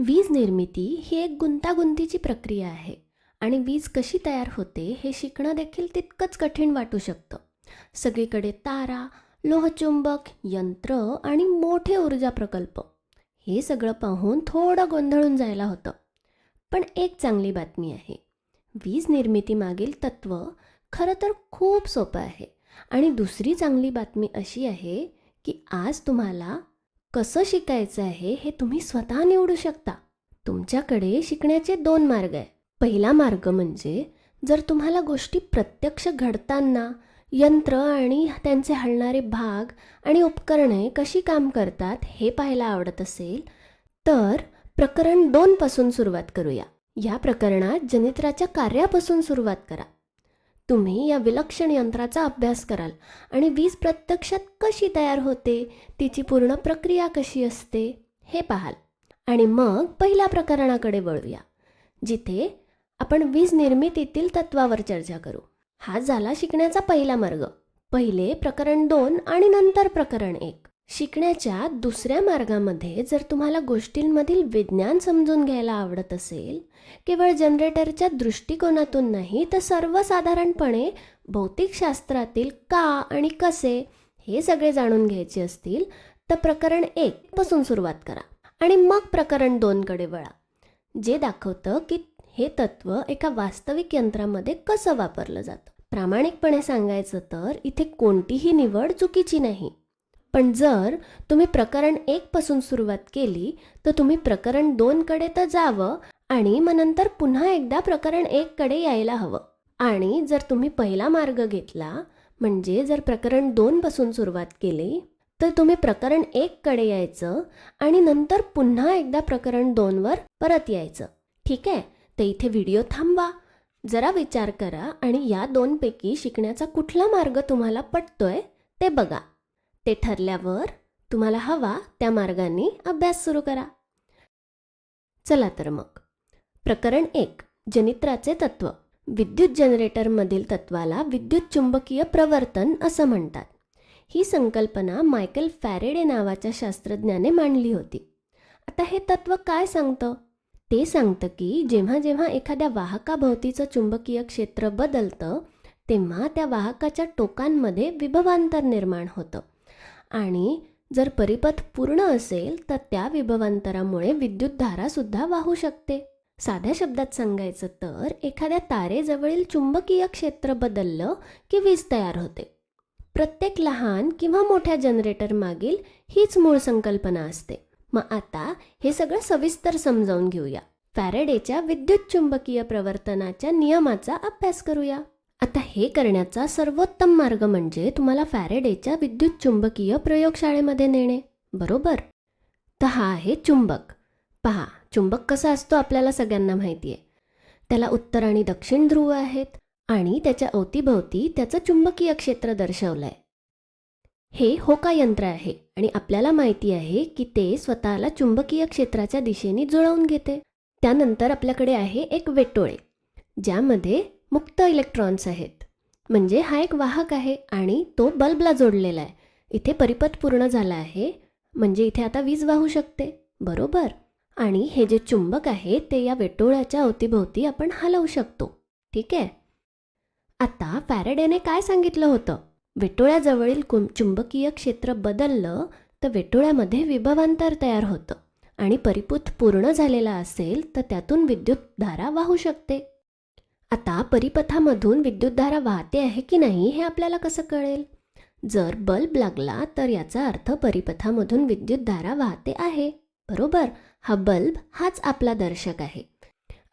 वीज निर्मिती ही एक गुंतागुंतीची प्रक्रिया आहे आणि वीज कशी तयार होते हे शिकणं देखील तितकंच कठीण वाटू शकतं. सगळीकडे तारा, लोहचुंबक, यंत्र आणि मोठे ऊर्जा प्रकल्प हे सगळं पाहून थोडं गोंधळून जायला होतं. पण एक चांगली बातमी आहे. वीज निर्मितीमागील तत्त्व खरं तर खूप सोपं आहे. आणि दुसरी चांगली बातमी अशी आहे की आज तुम्हाला कसं शिकायचं आहे हे तुम्ही स्वतः निवडू शकता. तुमच्याकडे शिकण्याचे 2 मार्ग आहे. पहिला मार्ग म्हणजे जर तुम्हाला गोष्टी प्रत्यक्ष घडताना यंत्र आणि त्यांचे हलणारे भाग आणि उपकरणे कशी काम करतात हे पाहायला आवडत असेल तर प्रकरण 2 पासून सुरुवात करूया. या प्रकरणात जनित्राच्या कार्यापासून सुरुवात करा. तुम्ही या विलक्षण यंत्राचा अभ्यास कराल आणि वीज प्रत्यक्षात कशी तयार होते, तिची पूर्ण प्रक्रिया कशी असते हे पाहाल. आणि मग पहिल्या प्रकरणाकडे वळूया, जिथे आपण वीज निर्मितीतील तत्वावर चर्चा करू. हा झाला शिकण्याचा पहिला मार्ग. पहिले प्रकरण 2 आणि नंतर प्रकरण 1. शिकण्याच्या दुसऱ्या मार्गामध्ये जर तुम्हाला गोष्टींमधील विज्ञान समजून घ्यायला आवडत असेल, केवळ जनरेटरच्या दृष्टिकोनातून नाही तर सर्वसाधारणपणे भौतिकशास्त्रातील का आणि कसे हे सगळे जाणून घ्यायचे असतील तर प्रकरण 1 पासून सुरुवात करा आणि मग प्रकरण 2 कडे वळा, जे दाखवतं की हे तत्त्व एका वास्तविक यंत्रामध्ये कसं वापरलं जातं. प्रामाणिकपणे सांगायचं तर इथे कोणतीही निवड चुकीची नाही. पण जर तुम्ही प्रकरण 1 पासून सुरुवात केली तर तुम्ही प्रकरण 2 कडे तर जावं आणि मग नंतर पुन्हा एकदा प्रकरण 1 कडे यायला हवं. आणि जर तुम्ही पहिला मार्ग घेतला, म्हणजे जर प्रकरण 2 पासून सुरुवात केली तर तुम्ही प्रकरण 1 कडे यायचं आणि नंतर पुन्हा एकदा प्रकरण 2 वर परत यायचं. ठीक आहे, तर इथे व्हिडिओ थांबवा, जरा विचार करा आणि या 2 पैकी शिकण्याचा कुठला मार्ग तुम्हाला पटतोय ते बघा. ते ठरल्यावर तुम्हाला हवा त्या मार्गाने अभ्यास सुरू करा. चला तर मग प्रकरण 1, जनित्राचे तत्व. विद्युत जनरेटरमधील तत्वाला विद्युत चुंबकीय प्रवर्तन असं म्हणतात. ही संकल्पना मायकल फॅरेडे नावाच्या शास्त्रज्ञाने मांडली होती. आता हे तत्व काय सांगतं? ते सांगतं की जेव्हा जेव्हा एखाद्या वाहकाभोवतीचं चुंबकीय क्षेत्र बदलतं तेव्हा त्या वाहकाच्या टोकांमध्ये विभवांतर निर्माण होतं आणि जर परिपथ पूर्ण असेल तर त्या विभवांतरामुळे विद्युतधारासुद्धा वाहू शकते. साध्या शब्दात सांगायचं तर एखाद्या तारेजवळील चुंबकीय क्षेत्र बदललं की वीज तयार होते. प्रत्येक लहान किंवा मोठ्या जनरेटर मागील हीच मूळ संकल्पना असते. मग आता हे सगळं सविस्तर समजावून घेऊया. फॅरेडेच्या विद्युत चुंबकीय प्रवर्तनाच्या नियमाचा अभ्यास करूया. आता हे करण्याचा सर्वोत्तम मार्ग म्हणजे तुम्हाला फॅरेडेच्या विद्युत चुंबकीय प्रयोगशाळेमध्ये नेणे, बरोबर? तर हा आहे चुंबक. पहा, चुंबक कसा असतो आपल्याला सगळ्यांना माहिती आहे. त्याला उत्तर आणि दक्षिण ध्रुव आहेत आणि त्याच्या अवतीभोवती त्याचं चुंबकीय क्षेत्र दर्शवलं आहे. हे होका यंत्र आहे आणि आपल्याला माहिती आहे की ते स्वतःला चुंबकीय क्षेत्राच्या दिशेने जुळवून घेते. त्यानंतर आपल्याकडे आहे एक वेटोळे, ज्यामध्ये मुक्त इलेक्ट्रॉन्स आहेत. म्हणजे हा एक वाहक आहे आणि तो बल्बला जोडलेला आहे. इथे परिपथ पूर्ण झाला आहे, म्हणजे इथे आता वीज वाहू शकते, बरोबर? आणि हे जे चुंबक आहे ते या वेटोळ्याच्या अवतीभोवती आपण हलवू शकतो. ठीक आहे. आता फॅरेडेने काय सांगितलं होतं? वेटोळ्याजवळील चुंबकीय क्षेत्र बदललं तर वेटोळ्यामध्ये विभवांतर तयार होतं आणि परिपथ पूर्ण झालेला असेल तर त्यातून विद्युतधारा वाहू शकते. आता परिपथामधून विद्युतधारा वाहते आहे की नाही हे आपल्याला कसं कळेल? जर बल्ब लागला तर याचा अर्थ परिपथामधून विद्युतधारा वाहते आहे, बरोबर? हा बल्ब हाच आपला दर्शक आहे.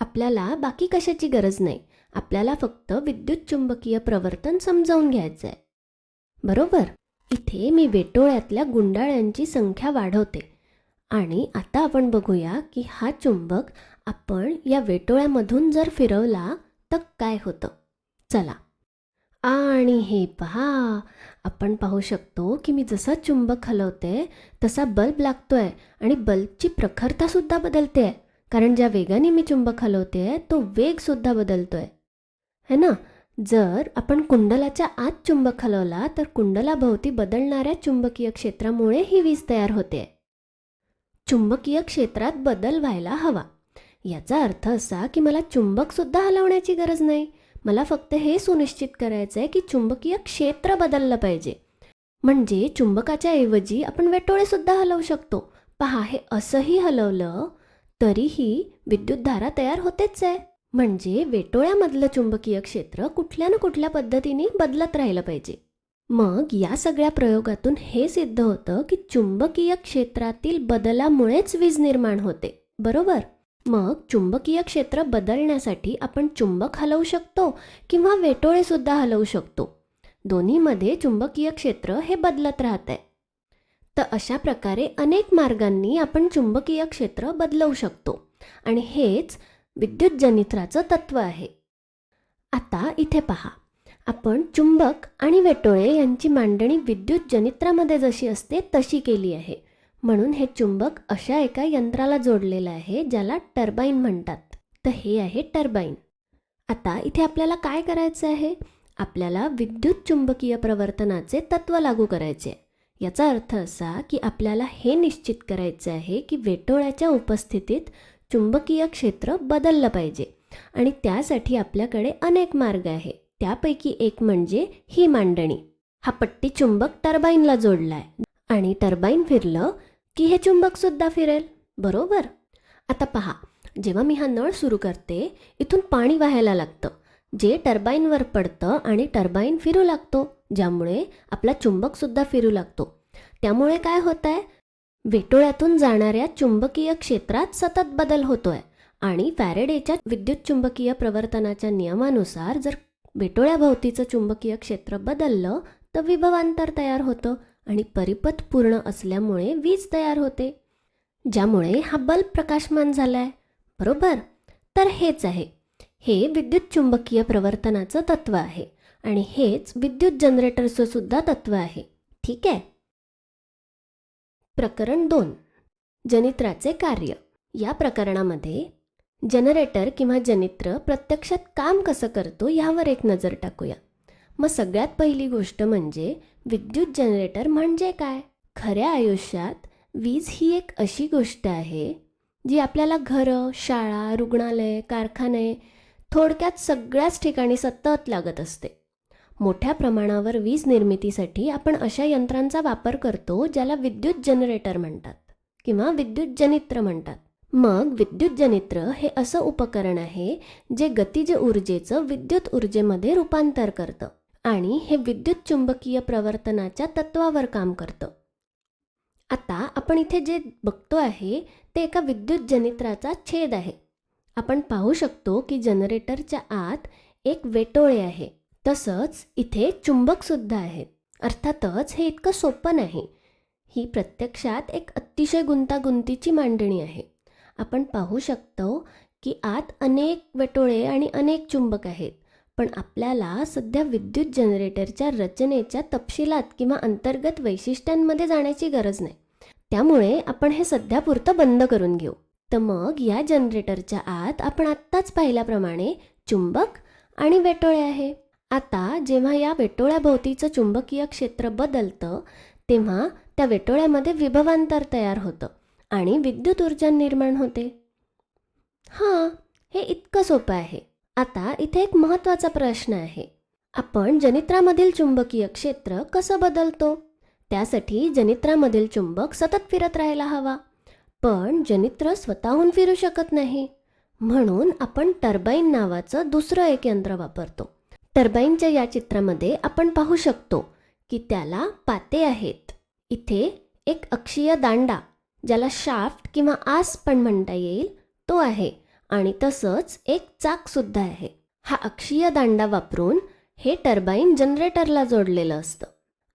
आपल्याला बाकी कशाची गरज नाही. आपल्याला फक्त विद्युत चुंबकीय प्रवर्तन समजावून घ्यायचं आहे, बरोबर? इथे मी वेटोळ्यातल्या गुंडाळ्यांची संख्या वाढवते आणि आता आपण बघूया की हा चुंबक आपण या वेटोळ्यामधून जर फिरवला तर काय होतं. चला, आणि हे पहा, आपण पाहू शकतो की मी जसा चुंबक हलवते तसा बल्ब लागतोय आणि बल्बची प्रखरतासुद्धा बदलते, कारण ज्या वेगाने मी चुंबक हलवते तो वेगसुद्धा बदलतोय, है ना? जर आपण कुंडलाच्या आत चुंबक हलवला तर कुंडलाभोवती बदलणाऱ्या चुंबकीय क्षेत्रामुळे ही वीज तयार होते. चुंबकीय क्षेत्रात बदल व्हायला हवा. याचा अर्थ असा की मला चुंबकसुद्धा हलवण्याची गरज नाही. मला फक्त हे सुनिश्चित करायचं आहे की चुंबकीय क्षेत्र बदललं पाहिजे. म्हणजे चुंबकाच्या ऐवजी आपण वेटोळेसुद्धा हलवू शकतो. पहा, हे असंही हलवलं तरीही विद्युतधारा तयार होतेच आहे. म्हणजे वेटोळ्यामधलं चुंबकीय क्षेत्र कुठल्या ना कुठल्या पद्धतीने बदलत राहिलं पाहिजे. मग या सगळ्या प्रयोगातून हे सिद्ध होतं की चुंबकीय क्षेत्रातील बदलामुळेच वीज निर्माण होते, बरोबर? मग चुंबकीय क्षेत्र बदलण्यासाठी आपण चुंबक हलवू शकतो किंवा वेटोळेसुद्धा हलवू शकतो. दोन्हीमध्ये चुंबकीय क्षेत्र हे बदलत राहतंय. तर अशा प्रकारे अनेक मार्गांनी आपण चुंबकीय क्षेत्र बदलवू शकतो आणि हेच विद्युत जनित्राचं तत्व आहे. आता इथे पहा, आपण चुंबक आणि वेटोळे यांची मांडणी विद्युत जनित्रामध्ये जशी असते तशी केली आहे. म्हणून हे चुंबक अशा एका यंत्राला जोडलेलं आहे ज्याला टर्बाईन म्हणतात. तर हे आहे टर्बाईन. आता इथे आपल्याला काय करायचं आहे? आपल्याला विद्युत चुंबकीय प्रवर्तनाचे तत्व लागू करायचे. याचा अर्थ असा की आपल्याला हे निश्चित करायचे आहे की वेटोळ्याच्या उपस्थितीत चुंबकीय क्षेत्र बदललं पाहिजे आणि त्यासाठी आपल्याकडे अनेक मार्ग आहे. त्यापैकी एक म्हणजे ही मांडणी. हा पट्टी चुंबक टर्बाईनला जोडलाय आणि टर्बाईन फिरलं की हे चुंबकसुद्धा फिरेल, बरोबर? आता पहा, जेव्हा मी हा नळ सुरू करते इथून पाणी वाहायला लागतं जे टर्बाईनवर पडतं आणि टर्बाईन फिरू लागतो, ज्यामुळे आपला चुंबकसुद्धा फिरू लागतो. त्यामुळे काय होत आहे? वेटोळ्यातून जाणाऱ्या चुंबकीय क्षेत्रात सतत बदल होतोय आणि फॅरेडेच्या विद्युत चुंबकीय प्रवर्तनाच्या नियमानुसार जर वेटोळ्याभोवतीचं चुंबकीय क्षेत्र बदललं तर विभवांतर तयार होतं आणि परिपथ पूर्ण असल्यामुळे वीज तयार होते, ज्यामुळे हा बल्ब प्रकाशमान झालाय, बरोबर? तर हेच आहे, हे विद्युत चुंबकीय प्रवर्तनाचं तत्व आहे आणि हेच विद्युत जनरेटरचं सुद्धा तत्व आहे. ठीक आहे. प्रकरण 2, जनित्राचे कार्य. या प्रकरणामध्ये जनरेटर किंवा जनित्र प्रत्यक्षात काम कसं करतो यावर एक नजर टाकूया. मग सगळ्यात पहिली गोष्ट म्हणजे विद्युत जनरेटर म्हणजे काय? खऱ्या आयुष्यात वीज ही एक अशी गोष्ट आहे जी आपल्याला घरं, शाळा, रुग्णालय, कारखाने, थोडक्यात सगळ्याच ठिकाणी सतत लागत असते. मोठ्या प्रमाणावर वीज निर्मितीसाठी आपण अशा यंत्रांचा वापर करतो ज्याला विद्युत जनरेटर म्हणतात किंवा विद्युत जनित्र म्हणतात. मग विद्युत जनित्र हे असं उपकरण आहे जे गतिज ऊर्जेचं विद्युत ऊर्जेमध्ये रूपांतर करतं आणि हे विद्युत चुंबकीय प्रवर्तनाच्या तत्वावर काम करतं. आता आपण इथे जे बघतो आहे ते एका विद्युत जनित्राचा छेद आहे. आपण पाहू शकतो की जनरेटरच्या आत एक वेटोळे आहे. तसंच इथे चुंबकसुद्धा आहेत. अर्थातच हे इतकं सोपं नाही. ही प्रत्यक्षात एक अतिशय गुंतागुंतीची मांडणी आहे. आपण पाहू शकतो की आत अनेक वेटोळे आणि अनेक चुंबक आहेत. पण आपल्याला सध्या विद्युत जनरेटरच्या रचनेच्या तपशिलात किंवा अंतर्गत वैशिष्ट्यांमध्ये जाण्याची गरज नाही. त्यामुळे आपण हे सध्यापुरतं बंद करून घेऊ. तर मग या जनरेटरच्या आत आपण आत्ताच पाहिल्याप्रमाणे चुंबक आणि वेटोळे आहे. आता जेव्हा या वेटोळ्याभोवतीचं चुंबकीय क्षेत्र बदलतं तेव्हा त्या वेटोळ्यामध्ये विभवांतर तयार होतं आणि विद्युत ऊर्जा निर्माण होते. हां, हे इतकं सोपं आहे. आता इथे एक महत्त्वाचा प्रश्न आहे. आपण जनित्रामधील चुंबकीय क्षेत्र कसं बदलतो? त्यासाठी जनित्रामधील चुंबक सतत फिरत राहायला हवा. पण जनित्र स्वतःहून फिरू शकत नाही. म्हणून आपण टर्बाईन नावाचं दुसरं एक यंत्र वापरतो. टर्बाईनच्या या चित्रामध्ये आपण पाहू शकतो की त्याला पाते आहेत. इथे एक अक्षीय दांडा, ज्याला शाफ्ट किंवा आस पण म्हणता येईल, तो आहे आणि तसंच एक चाकसुद्धा आहे. हा अक्षीय दांडा वापरून हे टर्बाईन जनरेटरला जोडलेलं असतं.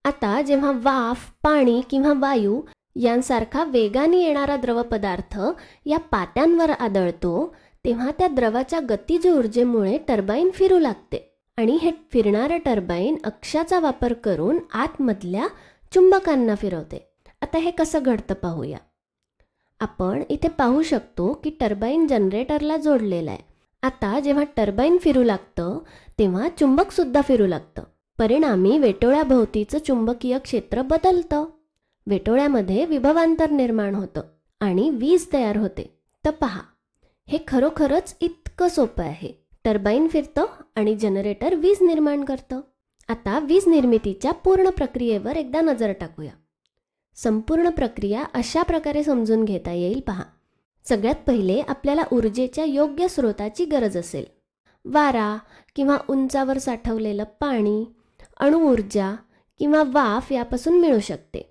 आता जेव्हा वाफ, पाणी किंवा वायू यांसारखा वेगाने येणारा द्रवपदार्थ या पात्यांवर आदळतो तेव्हा त्या द्रवाच्या गतिज ऊर्जेमुळे टर्बाईन फिरू लागते आणि हे फिरणारं टर्बाईन अक्षाचा वापर करून आतमधल्या चुंबकांना फिरवते. आता हे कसं घडतं पाहूया. आपण इथे पाहू शकतो की टर्बाईन जनरेटरला जोडलेला आहे. आता जेव्हा टर्बाईन फिरू लागतं तेव्हा चुंबकसुद्धा फिरू लागतं. परिणामी वेटोळ्याभोवतीचं चुंबकीय क्षेत्र बदलतं. वेटोळ्यामध्ये विभवांतर निर्माण होतं आणि वीज तयार होते. तर पहा, हे खरोखरच इतकं सोपं आहे. टर्बाईन फिरतं आणि जनरेटर वीज निर्माण करतं. आता वीज निर्मितीच्या पूर्ण प्रक्रियेवर एकदा नजर टाकूया. संपूर्ण प्रक्रिया अशा प्रकारे समजून घेता येईल पहा. सगळ्यात पहिले आपल्याला ऊर्जेच्या योग्य स्रोताची गरज असेल. वारा किंवा उंचावर साठवलेलं पाणी, अणुऊर्जा किंवा वाफ यापासून मिळू शकते.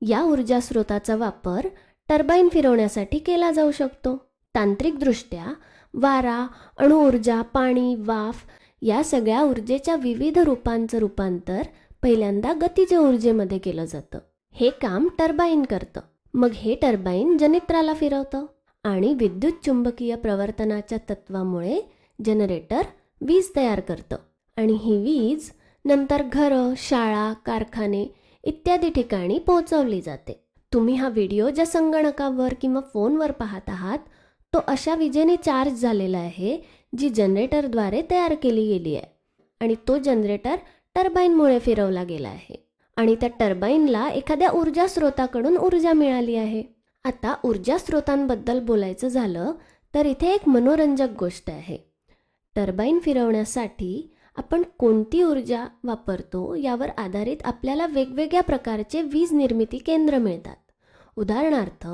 या ऊर्जा स्रोताचा वापर टर्बाईन फिरवण्यासाठी केला जाऊ शकतो. तांत्रिकदृष्ट्या वारा, अणुऊर्जा, पाणी, वाफ या सगळ्या ऊर्जेच्या विविध रूपांचं रूपांतर पहिल्यांदा गतिज ऊर्जेमध्ये केलं जातं. हे काम टर्बाईन करतं. मग हे टर्बाईन जनित्राला फिरवतं आणि विद्युत चुंबकीय प्रवर्तनाच्या तत्वामुळे जनरेटर वीज तयार करतं. आणि ही वीज नंतर घरं, शाळा, कारखाने इत्यादी ठिकाणी पोहोचवली जाते. तुम्ही हा व्हिडिओ ज्या संगणकावर किंवा फोनवर पाहत आहात तो अशा विजेने चार्ज झालेला आहे जी जनरेटरद्वारे तयार केली गेली आहे. आणि तो जनरेटर टर्बाईनमुळे फिरवला गेला आहे. आणि त्या टर्बाईनला एखाद्या ऊर्जा स्रोताकडून ऊर्जा मिळाली आहे. आता ऊर्जा स्रोतांबद्दल बोलायचं झालं तर इथे एक मनोरंजक गोष्ट आहे. टर्बाईन फिरवण्यासाठी आपण कोणती ऊर्जा वापरतो यावर आधारित आपल्याला वेगवेगळ्या प्रकारचे वीज निर्मिती केंद्र मिळतात. उदाहरणार्थ,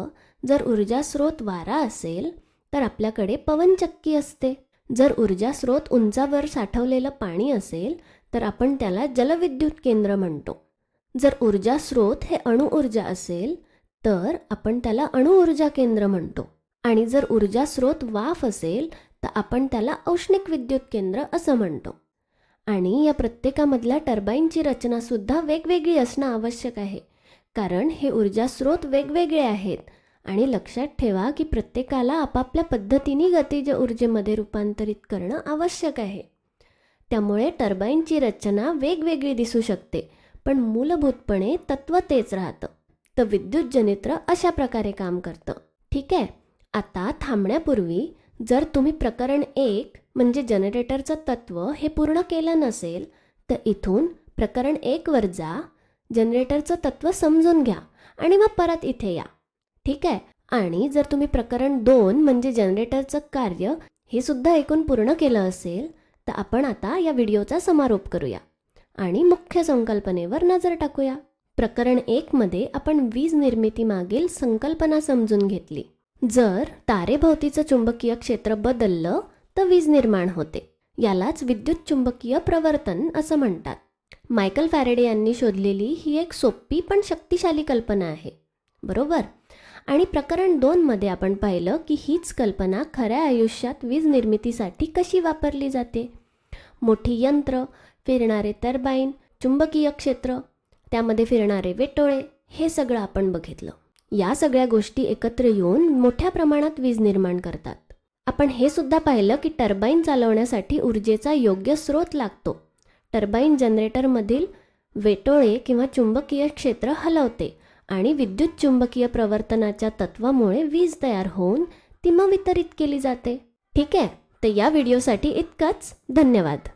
जर ऊर्जा स्रोत वारा असेल तर आपल्याकडे पवनचक्की असते. जर ऊर्जा स्रोत उंचावर साठवलेलं पाणी असेल तर आपण त्याला जलविद्युत केंद्र म्हणतो. जर ऊर्जा स्रोत हे अणुऊर्जा असेल तर आपण त्याला अणुऊर्जा केंद्र म्हणतो. आणि जर ऊर्जा स्रोत वाफ असेल तर आपण त्याला औष्णिक विद्युत केंद्र असं म्हणतो. आणि या प्रत्येकामधल्या टर्बाईनची रचनासुद्धा वेगवेगळी असणं आवश्यक आहे, कारण हे ऊर्जा स्रोत वेगवेगळे आहेत. आणि लक्षात ठेवा की प्रत्येकाला आपापल्या पद्धतीने गतिज ऊर्जेमध्ये रूपांतरित करणं आवश्यक आहे. त्यामुळे टर्बाईनची रचना वेगवेगळी दिसू शकते, पण मूलभूतपणे तत्त्व तेच राहतं. तर विद्युत जनित्र अशा प्रकारे काम करतं. ठीक आहे. आता थांबण्यापूर्वी जर तुम्ही प्रकरण 1 म्हणजे जनरेटरचं तत्त्व हे पूर्ण केलं नसेल तर इथून प्रकरण 1 वर जा, जनरेटरचं तत्त्व समजून घ्या आणि मग परत इथे या. ठीक आहे. आणि जर तुम्ही प्रकरण 2 म्हणजे जनरेटरचं कार्य हे सुद्धा ऐकून पूर्ण केलं असेल तर आपण आता या व्हिडिओचा समारोप करूया आणि मुख्य संकल्पनेवर नजर टाकूया. प्रकरण 1 मध्ये आपण वीज निर्मिती मागील संकल्पना समजून घेतली. जर तारेभोवतीचं चुंबकीय क्षेत्र बदललं तर वीज निर्माण होते. यालाच विद्युत चुंबकीय प्रवर्तन असं म्हणतात. मायकल फॅरेडे यांनी शोधलेली ही एक सोपी पण शक्तिशाली कल्पना आहे, बरोबर? आणि प्रकरण 2 मध्ये आपण पाहिलं की हीच कल्पना खऱ्या आयुष्यात वीज निर्मितीसाठी कशी वापरली जाते. मोठी यंत्र, फिरणारे टर्बाईन, चुंबकीय क्षेत्र, त्यामध्ये फिरणारे वेटोळे, हे सगळं आपण बघितलं. या सगळ्या गोष्टी एकत्र येऊन मोठ्या प्रमाणात वीज निर्माण करतात. आपण हे सुद्धा पाहिलं की टर्बाईन चालवण्यासाठी ऊर्जेचा योग्य स्रोत लागतो. टर्बाईन जनरेटरमधील वेटोळे किंवा चुंबकीय क्षेत्र हलवते आणि विद्युत चुंबकीय प्रवर्तनाच्या तत्वामुळे वीज तयार होऊन ती मग वितरित केली जाते. ठीक आहे. तर या व्हिडिओसाठी इतकंच. धन्यवाद.